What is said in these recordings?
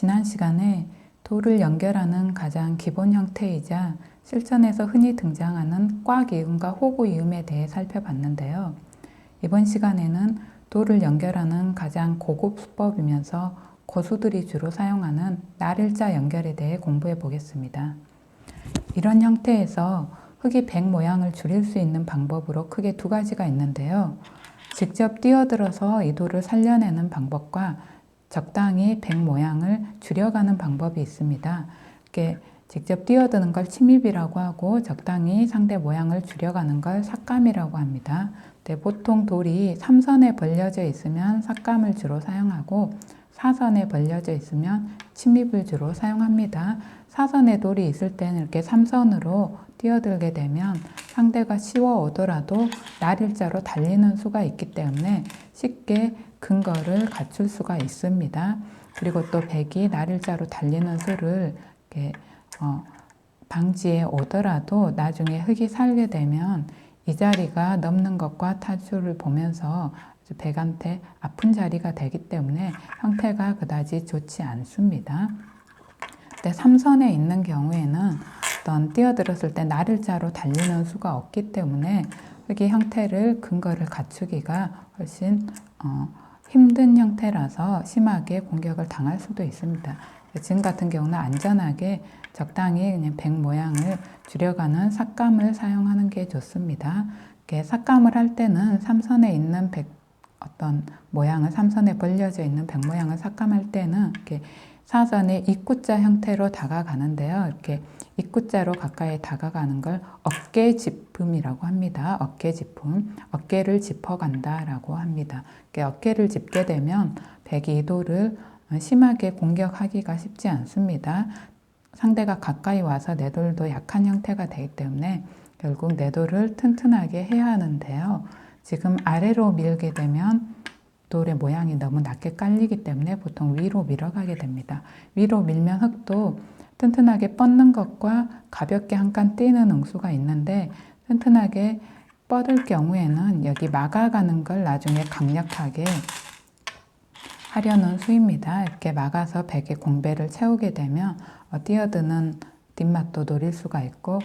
지난 시간에 돌을 연결하는 가장 기본 형태이자 실전에서 흔히 등장하는 꽉이음과 호구이음에 대해 살펴봤는데요. 이번 시간에는 돌을 연결하는 가장 고급 수법이면서 고수들이 주로 사용하는 날일자 연결에 대해 공부해 보겠습니다. 이런 형태에서 흙이 백 모양을 줄일 수 있는 방법으로 크게 두 가지가 있는데요. 직접 뛰어들어서 이 돌을 살려내는 방법과 적당히 백 모양을 줄여가는 방법이 있습니다. 이렇게 직접 뛰어드는 걸 침입이라고 하고 적당히 상대 모양을 줄여가는 걸 삭감이라고 합니다. 보통 돌이 3선에 벌려져 있으면 삭감을 주로 사용하고 4선에 벌려져 있으면 침입을 주로 사용합니다. 4선의 돌이 있을 때는 이렇게 3선으로 뛰어들게 되면 상대가 쉬워 오더라도 날일자로 달리는 수가 있기 때문에 쉽게 근거를 갖출 수가 있습니다. 그리고 또 백이 날일자로 달리는 수를 이렇게 방지해 오더라도 나중에 흙이 살게 되면 이 자리가 넘는 것과 타수를 보면서 백한테 아픈 자리가 되기 때문에 형태가 그다지 좋지 않습니다. 근데 3선에 있는 경우에는 어떤 뛰어들었을 때 날일자로 달리는 수가 없기 때문에 흙이 형태를 근거를 갖추기가 훨씬 힘든 형태라서 심하게 공격을 당할 수도 있습니다. 지금 같은 경우는 안전하게 적당히 그냥 백 모양을 줄여가는 삭감을 사용하는 게 좋습니다. 이렇게 삭감을 할 때는 3선에 있는 어떤 모양을 3선에 벌려져 있는 백 모양을 삭감할 때는 이렇게 4선의 입구자 형태로 다가가는데요. 이렇게 입구자로 가까이 다가가는 걸 어깨짚음이라고 합니다. 어깨짚음, 어깨를 짚어간다라고 합니다. 어깨를 짚게 되면 백이 이 돌을 심하게 공격하기가 쉽지 않습니다. 상대가 가까이 와서 내 돌도 약한 형태가 되기 때문에 결국 내 돌을 튼튼하게 해야 하는데요. 지금 아래로 밀게 되면 돌의 모양이 너무 낮게 깔리기 때문에 보통 위로 밀어가게 됩니다. 위로 밀면 흙도 튼튼하게 뻗는 것과 가볍게 한 칸 뛰는 응수가 있는데 튼튼하게 뻗을 경우에는 여기 막아가는 걸 나중에 강력하게 하려는 수입니다. 이렇게 막아서 백의 공배를 채우게 되면 뛰어드는 뒷맛도 노릴 수가 있고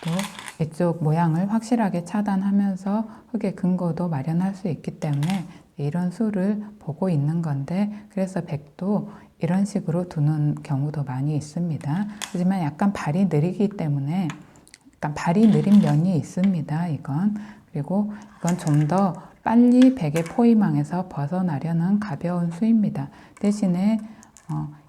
또 이쪽 모양을 확실하게 차단하면서 흙의 근거도 마련할 수 있기 때문에 이런 수를 보고 있는 건데 그래서 백도 이런 식으로 두는 경우도 많이 있습니다. 하지만 약간 발이 느리기 때문에 약간 발이 느린 면이 있습니다. 그리고 이건 좀 더 빨리 백의 포위망에서 벗어나려는 가벼운 수입니다. 대신에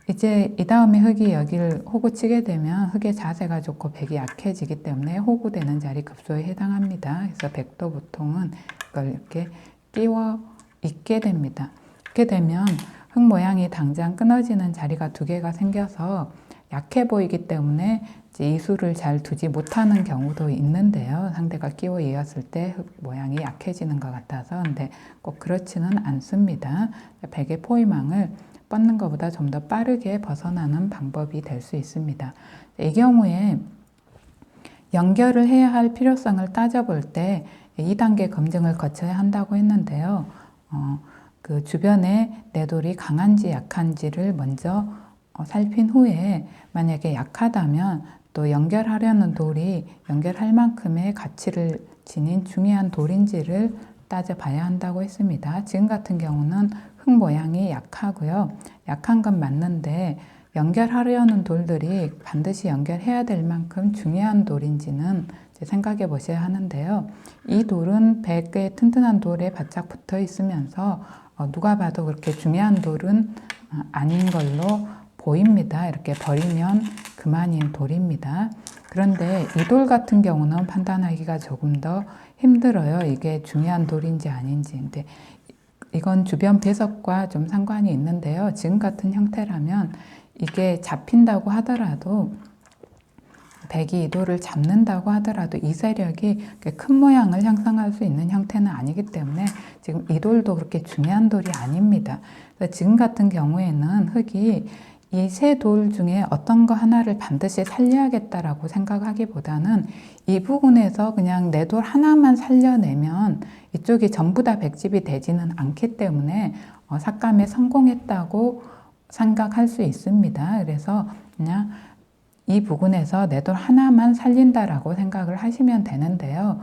이제 이 다음에 흙이 여기를 호구 치게 되면 흙의 자세가 좋고 백이 약해지기 때문에 호구되는 자리 급소에 해당합니다. 그래서 백도 보통은 이걸 이렇게 끼워 있게 됩니다. 이렇게 되면 흙 모양이 당장 끊어지는 자리가 두 개가 생겨서 약해 보이기 때문에 이 수를 잘 두지 못하는 경우도 있는데요. 상대가 끼워 이었을 때 흙 모양이 약해지는 것 같아서 근데 꼭 그렇지는 않습니다. 백의 포위망을 뻗는 것보다 좀 더 빠르게 벗어나는 방법이 될 수 있습니다. 이 경우에 연결을 해야 할 필요성을 따져볼 때 2단계 검증을 거쳐야 한다고 했는데요. 그 주변에 내 돌이 강한지 약한지를 먼저 살핀 후에 만약에 약하다면 또 연결하려는 돌이 연결할 만큼의 가치를 지닌 중요한 돌인지를 따져봐야 한다고 했습니다. 지금 같은 경우는 흙 모양이 약하고요. 약한 건 맞는데 연결하려는 돌들이 반드시 연결해야 될 만큼 중요한 돌인지는 생각해 보셔야 하는데요. 이 돌은 백의 튼튼한 돌에 바짝 붙어 있으면서 누가 봐도 그렇게 중요한 돌은 아닌 걸로 보입니다. 이렇게 버리면 그만인 돌입니다. 그런데 이 돌 같은 경우는 판단하기가 조금 더 힘들어요. 이게 중요한 돌인지 아닌지. 근데 이건 주변 배석과 좀 상관이 있는데요. 지금 같은 형태라면 이게 잡힌다고 하더라도 백이 이 돌을 잡는다고 하더라도 이 세력이 큰 모양을 형성할 수 있는 형태는 아니기 때문에 지금 이 돌도 그렇게 중요한 돌이 아닙니다. 지금 같은 경우에는 흙이 이 세 돌 중에 어떤 거 하나를 반드시 살려야겠다라고 생각하기보다는 이 부분에서 그냥 내 돌 하나만 살려내면 이쪽이 전부 다 백집이 되지는 않기 때문에 삭감에 성공했다고 생각할 수 있습니다. 그래서 그냥 이 부근에서 내 돌 하나만 살린다라고 생각을 하시면 되는데요.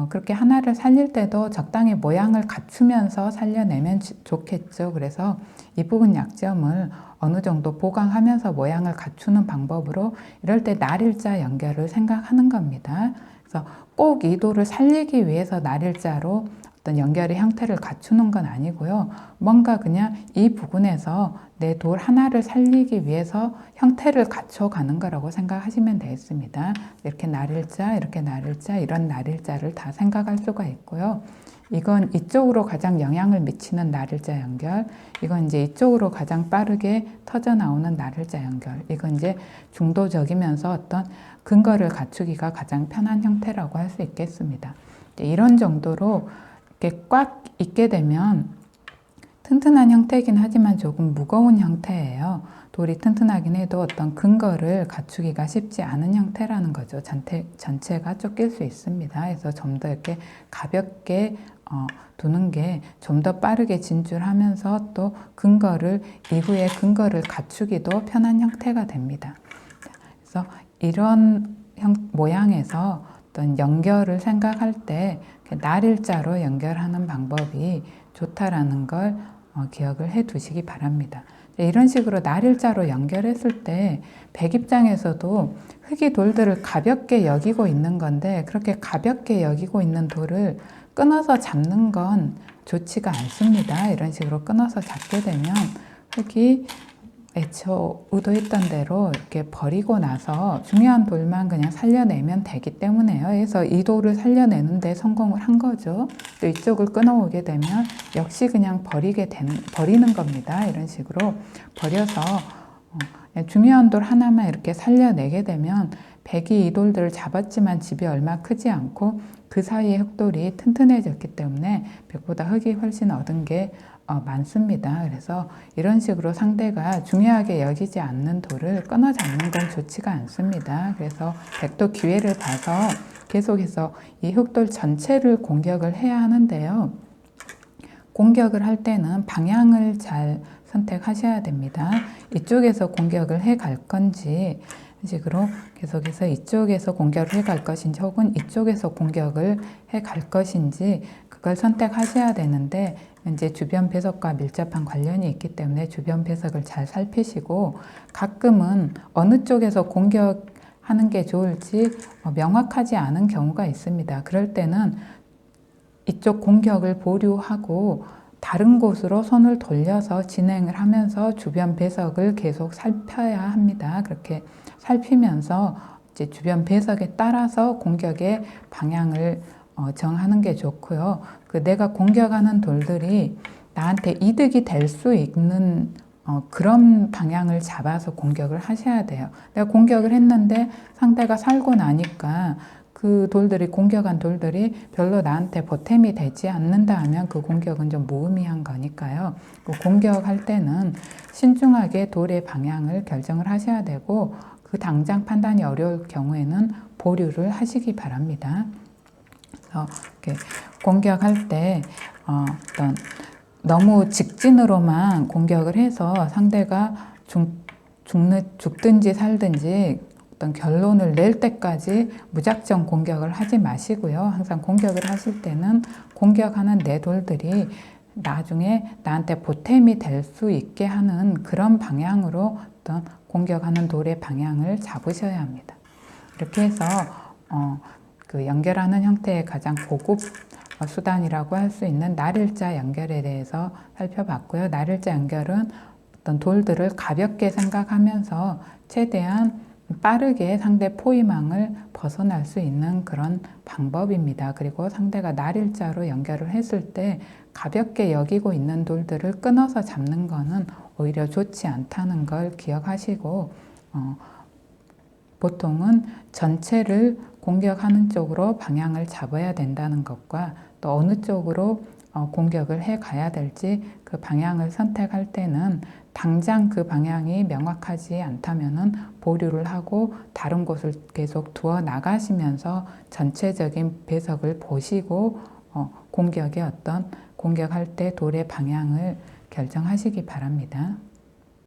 그렇게 하나를 살릴 때도 적당히 모양을 갖추면서 살려내면 좋겠죠. 그래서 이 부분 약점을 어느 정도 보강하면서 모양을 갖추는 방법으로 이럴 때 날일자 연결을 생각하는 겁니다. 그래서 꼭 이 돌을 살리기 위해서 날일자로 어떤 연결의 형태를 갖추는 건 아니고요. 뭔가 그냥 이 부분에서 내 돌 하나를 살리기 위해서 형태를 갖춰가는 거라고 생각하시면 되겠습니다. 이렇게 날일자, 이렇게 날일자, 이런 날일자를 다 생각할 수가 있고요. 이건 이쪽으로 가장 영향을 미치는 날일자 연결, 이건 이제 이쪽으로 가장 빠르게 터져 나오는 날일자 연결, 이건 이제 중도적이면서 어떤 근거를 갖추기가 가장 편한 형태라고 할 수 있겠습니다. 이런 정도로 이렇게 꽉 있게 되면 튼튼한 형태이긴 하지만 조금 무거운 형태예요. 돌이 튼튼하긴 해도 어떤 근거를 갖추기가 쉽지 않은 형태라는 거죠. 전체가 쫓길 수 있습니다. 그래서 좀 더 이렇게 가볍게 두는 게 좀 더 빠르게 진출하면서 또 이후에 근거를 갖추기도 편한 형태가 됩니다. 그래서 이런 모양에서 어떤 연결을 생각할 때 날일자로 연결하는 방법이 좋다라는 걸 기억을 해 두시기 바랍니다. 이런 식으로 날일자로 연결했을 때 백 입장에서도 흙이 돌들을 가볍게 여기고 있는 건데 그렇게 가볍게 여기고 있는 돌을 끊어서 잡는 건 좋지가 않습니다. 이런 식으로 끊어서 잡게 되면 흙이 애초 의도했던 대로 이렇게 버리고 나서 중요한 돌만 그냥 살려내면 되기 때문에요. 그래서 이 돌을 살려내는데 성공을 한 거죠. 또 이쪽을 끊어오게 되면 역시 그냥 버리는 겁니다. 이런 식으로 버려서 중요한 돌 하나만 이렇게 살려내게 되면 백이 이 돌들을 잡았지만 집이 얼마 크지 않고 그 사이에 흙돌이 튼튼해졌기 때문에 백보다 흙이 훨씬 얻은 게 많습니다. 그래서 이런 식으로 상대가 중요하게 여기지 않는 돌을 끊어 잡는 건 좋지가 않습니다. 그래서 백도 기회를 봐서 계속해서 이 흙돌 전체를 공격을 해야 하는데요. 공격을 할 때는 방향을 잘 선택하셔야 됩니다. 이쪽에서 공격을 해 갈 건지 식으로 계속해서 이쪽에서 공격을 해 갈 것인지 혹은 이쪽에서 공격을 해 갈 것인지 그걸 선택하셔야 되는데 이제 주변 배석과 밀접한 관련이 있기 때문에 주변 배석을 잘 살피시고 가끔은 어느 쪽에서 공격하는 게 좋을지 명확하지 않은 경우가 있습니다. 그럴 때는 이쪽 공격을 보류하고 다른 곳으로 손을 돌려서 진행을 하면서 주변 배석을 계속 살펴야 합니다. 그렇게 살피면서 이제 주변 배석에 따라서 공격의 방향을 정하는 게 좋고요. 내가 공격하는 돌들이 나한테 이득이 될 수 있는 그런 방향을 잡아서 공격을 하셔야 돼요. 내가 공격을 했는데 상대가 살고 나니까 공격한 돌들이 별로 나한테 보탬이 되지 않는다 하면 그 공격은 좀 무의미한 거니까요. 공격할 때는 신중하게 돌의 방향을 결정을 하셔야 되고 당장 판단이 어려울 경우에는 보류를 하시기 바랍니다. 그래서 이렇게 공격할 때 어떤 너무 직진으로만 공격을 해서 상대가 죽든지 살든지 어떤 결론을 낼 때까지 무작정 공격을 하지 마시고요. 항상 공격을 하실 때는 공격하는 내 돌들이 나중에 나한테 보탬이 될 수 있게 하는 그런 방향으로 어떤 공격하는 돌의 방향을 잡으셔야 합니다. 이렇게 해서 연결하는 형태의 가장 고급 수단이라고 할 수 있는 날일자 연결에 대해서 살펴봤고요. 날일자 연결은 어떤 돌들을 가볍게 생각하면서 최대한 빠르게 상대 포위망을 벗어날 수 있는 그런 방법입니다. 그리고 상대가 날일자로 연결을 했을 때 가볍게 여기고 있는 돌들을 끊어서 잡는 거는 오히려 좋지 않다는 걸 기억하시고 보통은 전체를 공격하는 쪽으로 방향을 잡아야 된다는 것과 또 어느 쪽으로 공격을 해 가야 될지 그 방향을 선택할 때는 당장 그 방향이 명확하지 않다면은 보류를 하고 다른 곳을 계속 두어 나가시면서 전체적인 배석을 보시고 공격할 때 돌의 방향을 결정하시기 바랍니다.